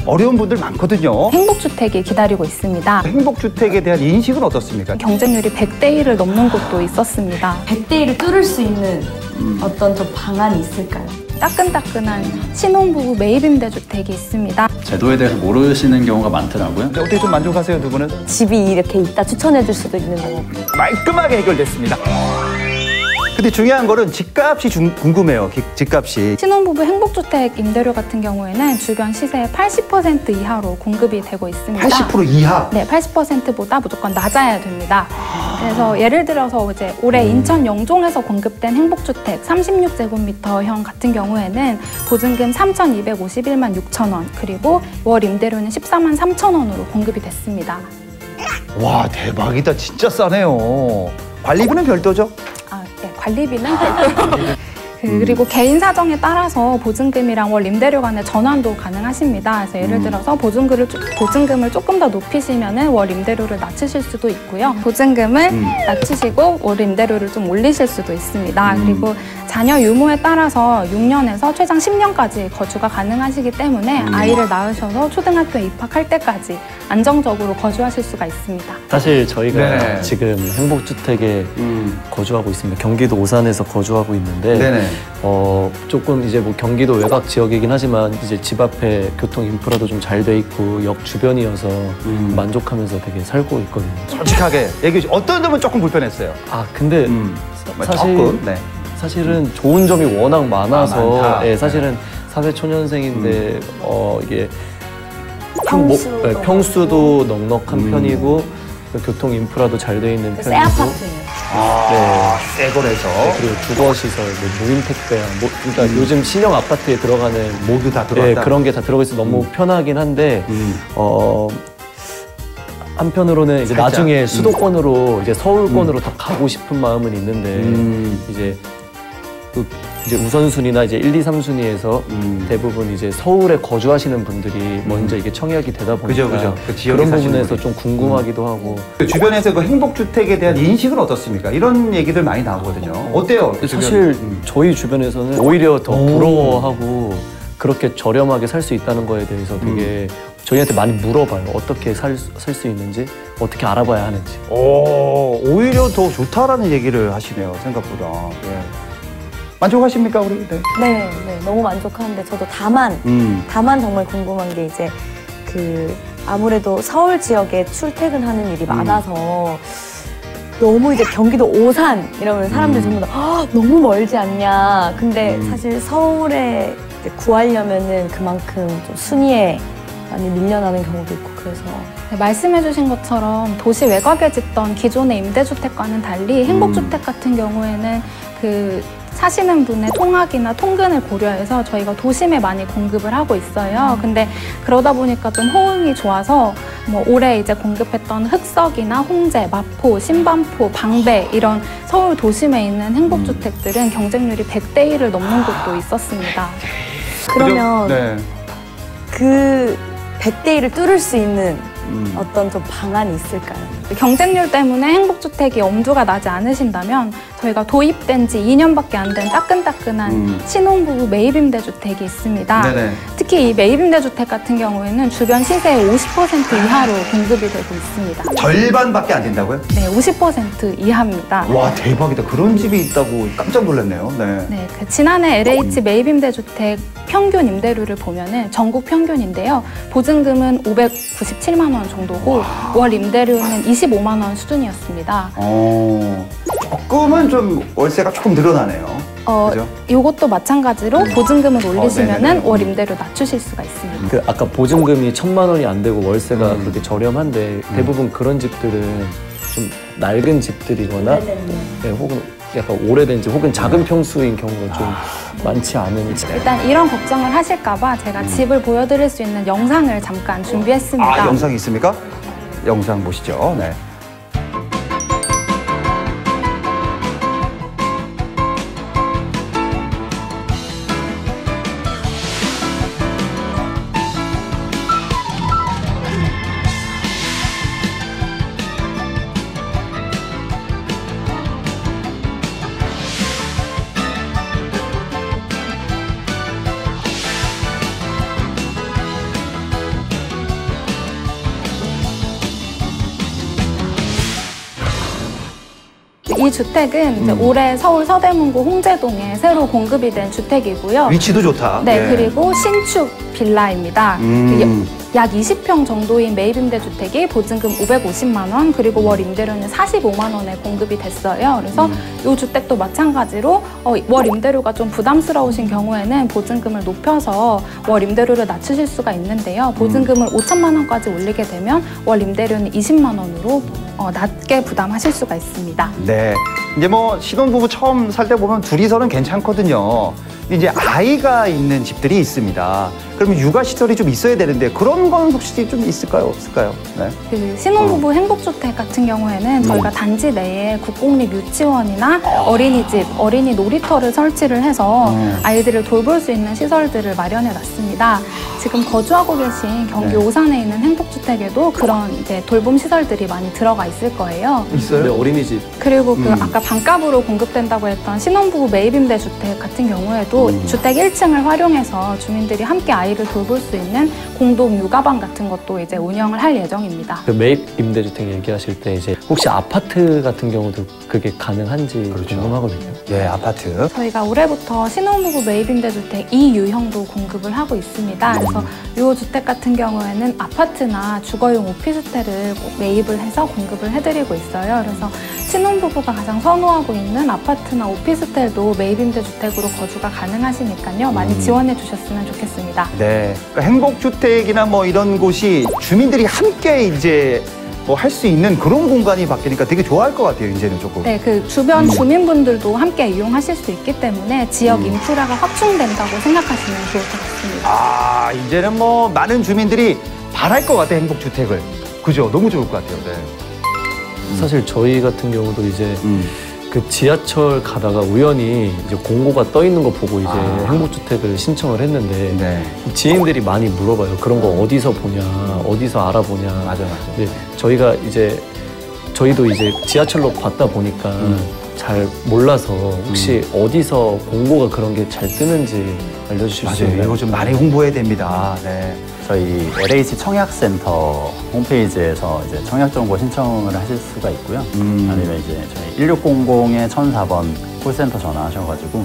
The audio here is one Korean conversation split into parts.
어려운 분들 많거든요. 행복주택이 기다리고 있습니다. 행복주택에 대한 인식은 어떻습니까? 경쟁률이 100대 1을 넘는 곳도 있었습니다. 100대 1을 뚫을 수 있는 어떤 좀 방안이 있을까요? 따끈따끈한 신혼부부 매입임대주택이 있습니다. 제도에 대해서 모르시는 경우가 많더라고요. 어떻게 좀 만족하세요, 두 분은? 집이 이렇게 있다 추천해 줄 수도 있는 거고. 깔끔하게 해결됐습니다. 근데 중요한 거는 집값이 궁금해요. 집값이. 신혼부부 행복주택 임대료 같은 경우에는 주변 시세의 80% 이하로 공급이 되고 있습니다. 80% 이하? 네, 80%보다 무조건 낮아야 됩니다. 그래서 예를 들어서 이제 올해 인천 영종에서 공급된 행복주택 36제곱미터형 같은 경우에는 보증금 3,251만 6천 원, 그리고 월 임대료는 14만 3천 원으로 공급이 됐습니다. 와, 대박이다. 진짜 싸네요. 관리비는 별도죠? 네, 관리비는 별도. 그리고 개인 사정에 따라서 보증금이랑 월 임대료 간의 전환도 가능하십니다. 그래서 예를 들어서 보증금을 조금 더 높이시면은 월 임대료를 낮추실 수도 있고요. 보증금을 낮추시고 월 임대료를 좀 올리실 수도 있습니다. 그리고 자녀 유무에 따라서 6년에서 최장 10년까지 거주가 가능하시기 때문에 아이를 낳으셔서 초등학교에 입학할 때까지 안정적으로 거주하실 수가 있습니다. 사실 저희가 네. 지금 행복주택에 거주하고 있습니다. 경기도 오산에서 거주하고 있는데 네네. 조금 이제 뭐 경기도 외곽 지역이긴 하지만 이제 집 앞에 교통 인프라도 좀 잘 돼 있고 역 주변이어서 만족하면서 되게 살고 있거든요. 솔직하게 얘기해 주세요. 어떤 점은 조금 불편했어요? 근데 사실 조금? 네. 사실은 좋은 점이 워낙 많아서 많다. 예, 사실은 사회초년생인데 이게 평수도 평수도 넉넉한 편이고 교통 인프라도 잘 돼 있는 새 편이고 아파트예요. 새 거래서. 그리고 주거시설, 무임 택배랑 그러니까 요즘 신형 아파트에 들어가는 모두 다 들어갔다. 그런 게 다 들어가 있어 너무 편하긴 한데 한편으로는 이제 살짝. 나중에 수도권으로 이제 서울권으로 더 가고 싶은 마음은 있는데 이제 우선순위나 이제 1, 2, 3순위에서 대부분 이제 서울에 거주하시는 분들이 먼저 이게 청약이 되다 보니까 그죠. 그 지역에 그런 사시는 부분에서 분이. 좀 궁금하기도 하고. 주변에서 그 행복주택에 대한 인식은 어떻습니까? 이런 얘기들 많이 나오거든요. 어때요? 사실 저희 주변에서는 오히려 더 부러워하고 그렇게 저렴하게 살 수 있다는 거에 대해서 되게 저희한테 많이 물어봐요. 어떻게 살 수 있는지, 어떻게 알아봐야 하는지. 오히려 더 좋다라는 얘기를 하시네요, 생각보다. 예. 만족하십니까, 우리? 네. 네, 너무 만족하는데 저도 다만 정말 궁금한 게 이제 아무래도 서울 지역에 출퇴근하는 일이 많아서 너무 이제 경기도 오산 이러면 사람들이 전부 다 너무 멀지 않냐. 근데 사실 서울에 이제 구하려면은 그만큼 좀 순위에 많이 밀려나는 경우도 있고 그래서. 네, 말씀해주신 것처럼 도시 외곽에 짓던 기존의 임대주택과는 달리 행복주택 같은 경우에는 사시는 분의 통학이나 통근을 고려해서 저희가 도심에 많이 공급을 하고 있어요. 근데 그러다 보니까 좀 호응이 좋아서 뭐 올해 이제 공급했던 흑석이나 홍제, 마포, 신반포, 방배 이런 서울 도심에 있는 행복주택들은 경쟁률이 100대 1을 넘는 곳도 있었습니다. 그러면 네. 그 100대 1을 뚫을 수 있는 어떤 좀 방안이 있을까요? 경쟁률 때문에 행복주택이 엄두가 나지 않으신다면 저희가 도입된 지 2년밖에 안 된 따끈따끈한 신혼부부 매입임대주택이 있습니다. 네네. 특히 이 매입임대주택 같은 경우에는 주변 시세의 50% 이하로 공급이 되고 있습니다. 절반밖에 안 된다고요? 네, 50% 이하입니다. 와, 대박이다. 그런 집이 있다고 깜짝 놀랐네요. 네. 네, 지난해 LH 매입임대주택 평균 임대료를 보면은 전국 평균인데요. 보증금은 597만 원 정도고 월 임대료는 25만 원 수준이었습니다. 조금은 좀 월세가 조금 늘어나네요. 그죠? 이것도 마찬가지로 보증금을 올리시면은 네네네. 월 임대료 낮추실 수가 있습니다. 아까 보증금이 1,000만 원이 안 되고 월세가 그렇게 저렴한데 대부분 그런 집들은 좀 낡은 집들이거나 네, 혹은 약간 오래된 집 혹은 작은 평수인 경우가 좀 많지 않은 집. 일단 이런 걱정을 하실까 봐 제가 집을 보여드릴 수 있는 영상을 잠깐 준비했습니다. 영상이 있습니까? 영상 보시죠. 네. 이 주택은 이제 올해 서울 서대문구 홍제동에 새로 공급이 된 주택이고요. 위치도 좋다. 네, 예. 그리고 신축 빌라입니다. 약 20평 정도인 매입임대 주택이 보증금 550만 원, 그리고 월 임대료는 45만 원에 공급이 됐어요. 그래서 이 주택도 마찬가지로 월 임대료가 좀 부담스러우신 경우에는 보증금을 높여서 월 임대료를 낮추실 수가 있는데요. 보증금을 5천만 원까지 올리게 되면 월 임대료는 20만 원으로 낮게 부담하실 수가 있습니다. 네. 이제 뭐 신혼부부 처음 살 때 보면 둘이서는 괜찮거든요. 이제 아이가 있는 집들이 있습니다. 그러면 육아시설이 좀 있어야 되는데 그런 건 혹시 좀 있을까요? 없을까요? 네. 그 신혼부부 행복주택 같은 경우에는 저희가 단지 내에 국공립 유치원이나 어린이집, 어린이 놀이터를 설치를 해서 아이들을 돌볼 수 있는 시설들을 마련해 놨습니다. 지금 거주하고 계신 경기 오산에 있는 행복주택에도 그런 이제 돌봄 시설들이 많이 들어가 있을 거예요. 있어요? 네, 어린이집. 그리고 그 아까 반값으로 공급된다고 했던 신혼부부 매입임대 주택 같은 경우에도 주택 1층을 활용해서 주민들이 함께 아이를 돌볼 수 있는 공동 육아방 같은 것도 이제 운영을 할 예정입니다. 그 매입 임대주택 얘기하실 때 이제 혹시 아파트 같은 경우도 그게 가능한지 궁금하거든요. 예, 아파트. 저희가 올해부터 신혼부부 매입임대 주택 2유형도 공급을 하고 있습니다. 그래서 이 주택 같은 경우에는 아파트나 주거용 오피스텔을 매입을 해서 공급을 해드리고 있어요. 그래서 신혼부부가 가장 선호하고 있는 아파트나 오피스텔도 매입임대 주택으로 거주가 가능하시니까요. 많이 지원해 주셨으면 좋겠습니다. 네. 그러니까 행복주택이나 뭐 이런 곳이 주민들이 함께 이제 뭐 할 수 있는 그런 공간이 바뀌니까 되게 좋아할 것 같아요, 이제는 조금. 네, 그 주변 주민분들도 함께 이용하실 수 있기 때문에 지역 인프라가 확충된다고 생각하시면 좋을 것 같습니다. 아, 이제는 뭐 많은 주민들이 바랄 것 같아요, 행복주택을. 그죠? 너무 좋을 것 같아요. 네. 사실 저희 같은 경우도 이제 그 지하철 가다가 우연히 이제 공고가 떠 있는 거 보고 이제 행복주택을 신청을 했는데 네. 지인들이 많이 물어봐요. 그런 거 어디서 보냐, 어디서 알아보냐. 맞아. 근데 저희가 이제 저희도 이제 지하철로 봤다 보니까 잘 몰라서 혹시 어디서 공고가 그런 게 잘 뜨는지 알려주실 수 맞아요. 있나요? 이거 좀 많이 홍보해야 됩니다. 네. 저희 LH 청약센터 홈페이지에서 이제 청약 정보 신청을 하실 수가 있고요. 아니면 이제 저희 1600에 1004번 콜센터 전화하셔가지고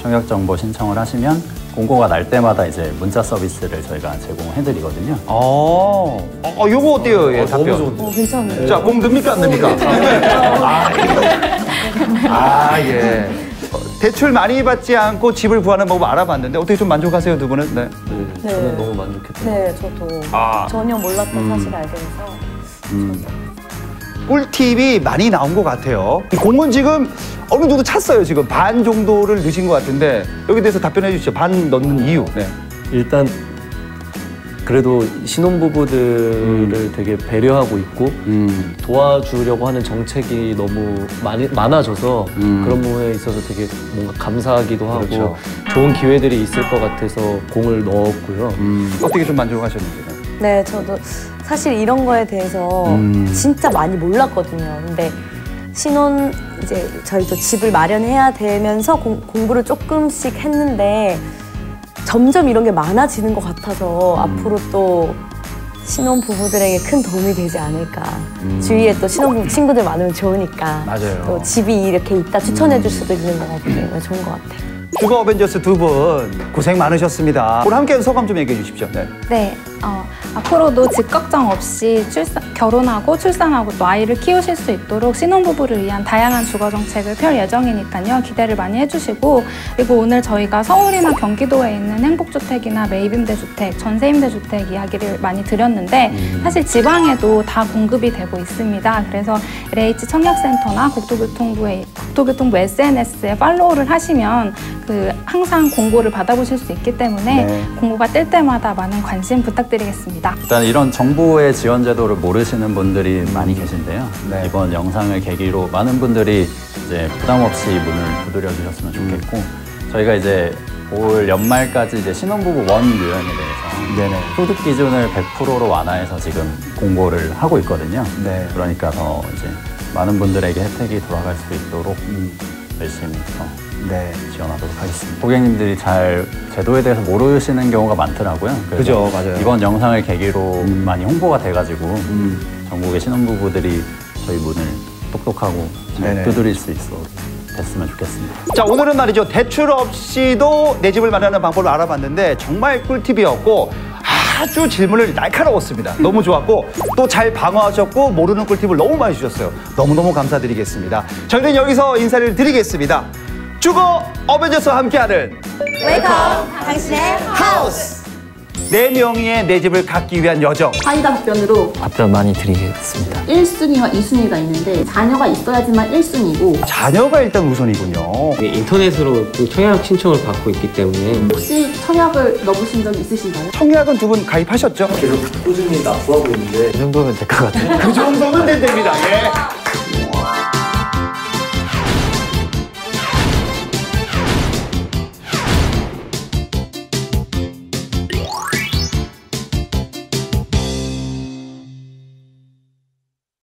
청약 정보 신청을 하시면 공고가 날 때마다 이제 문자 서비스를 저희가 제공해드리거든요. 요거 어때요? 예, 답변. 괜찮네요. 자, 공 듭니까, 안 듭니까? 예. 대출 많이 받지 않고 집을 구하는 방법 알아봤는데 어떻게 좀 만족하세요, 두 분은? 네. 네, 저는 너무 만족했어요. 네, 저도 전혀 몰랐던 사실을 알게 돼서 꿀팁이 많이 나온 것 같아요. 공은 지금 어느 정도 찼어요, 지금. 반 정도를 넣으신 것 같은데 여기 대해서 답변해 주시죠. 반 넣는 이유. 네. 일단 그래도 신혼부부들을 되게 배려하고 있고 도와주려고 하는 정책이 너무 많아져서 그런 부분에 있어서 되게 뭔가 감사하기도 하고 그렇죠. 좋은 기회들이 있을 것 같아서 공을 넣었고요. 어떻게 좀 만족하셨는지. 네, 저도 사실 이런 거에 대해서 진짜 많이 몰랐거든요. 근데 신혼 이제 저희도 집을 마련해야 되면서 공부를 조금씩 했는데 점점 이런 게 많아지는 것 같아서 앞으로 또 신혼 부부들에게 큰 도움이 되지 않을까. 주위에 또 신혼부부 친구들 많으면 좋으니까. 맞아요. 또 집이 이렇게 있다 추천해 줄 수도 있는 것 같고 좋은 것 같아요. 휴가 어벤져스 두 분 고생 많으셨습니다. 오늘 함께 소감 좀 얘기해 주십시오. 네. 네, 앞으로도 집 걱정 없이 결혼하고 출산하고 또 아이를 키우실 수 있도록 신혼부부를 위한 다양한 주거 정책을 펼 예정이니까요. 기대를 많이 해주시고, 그리고 오늘 저희가 서울이나 경기도에 있는 행복주택이나 매입임대주택, 전세임대주택 이야기를 많이 드렸는데 사실 지방에도 다 공급이 되고 있습니다. 그래서 LH 청약센터나 국토교통부 SNS에 팔로우를 하시면 항상 공고를 받아보실 수 있기 때문에 네. 공고가 뜰 때마다 많은 관심 부탁드리겠습니다. 일단 이런 정부의 지원 제도를 모르시는 분들이 많이 계신데요. 네. 이번 영상을 계기로 많은 분들이 이제 부담 없이 문을 두드려 주셨으면 좋겠고, 저희가 이제 올 연말까지 이제 신혼부부 원 유형에 대해서 네네. 소득 기준을 100%로 완화해서 지금 공고를 하고 있거든요. 네. 그러니까 더 이제 많은 분들에게 혜택이 돌아갈 수 있도록 열심히 네. 지원하도록 하겠습니다. 고객님들이 잘 제도에 대해서 모르시는 경우가 많더라고요. 그래서 그죠, 맞아요. 이번 영상을 계기로 많이 홍보가 돼가지고 전국의 신혼부부들이 저희 문을 똑똑하고 잘 네네. 두드릴 수 있어 됐으면 좋겠습니다. 자, 오늘은 말이죠. 대출 없이도 내 집을 마련하는 방법을 알아봤는데 정말 꿀팁이었고 아주 질문을 날카로웠습니다. 너무 좋았고 또 잘 방어하셨고 모르는 꿀팁을 너무 많이 주셨어요. 너무너무 감사드리겠습니다. 저희는 여기서 인사를 드리겠습니다. 주거 어벤져스와 함께하는 웨이컴 당신의 하우스! 내 명의의 내 집을 갖기 위한 여정. 사이다 답변으로 답변 많이 드리겠습니다. 1순위와 2순위가 있는데 자녀가 있어야지만 1순위고 자녀가 일단 우선이군요. 인터넷으로 그 청약 신청을 받고 있기 때문에 혹시 청약을 넣으신 적 있으신가요? 청약은 두 분 가입하셨죠? 계속 꾸준히 납부하고 있는데 이 정도면 될 것 같아요. 그 정도는 됩니다. 예.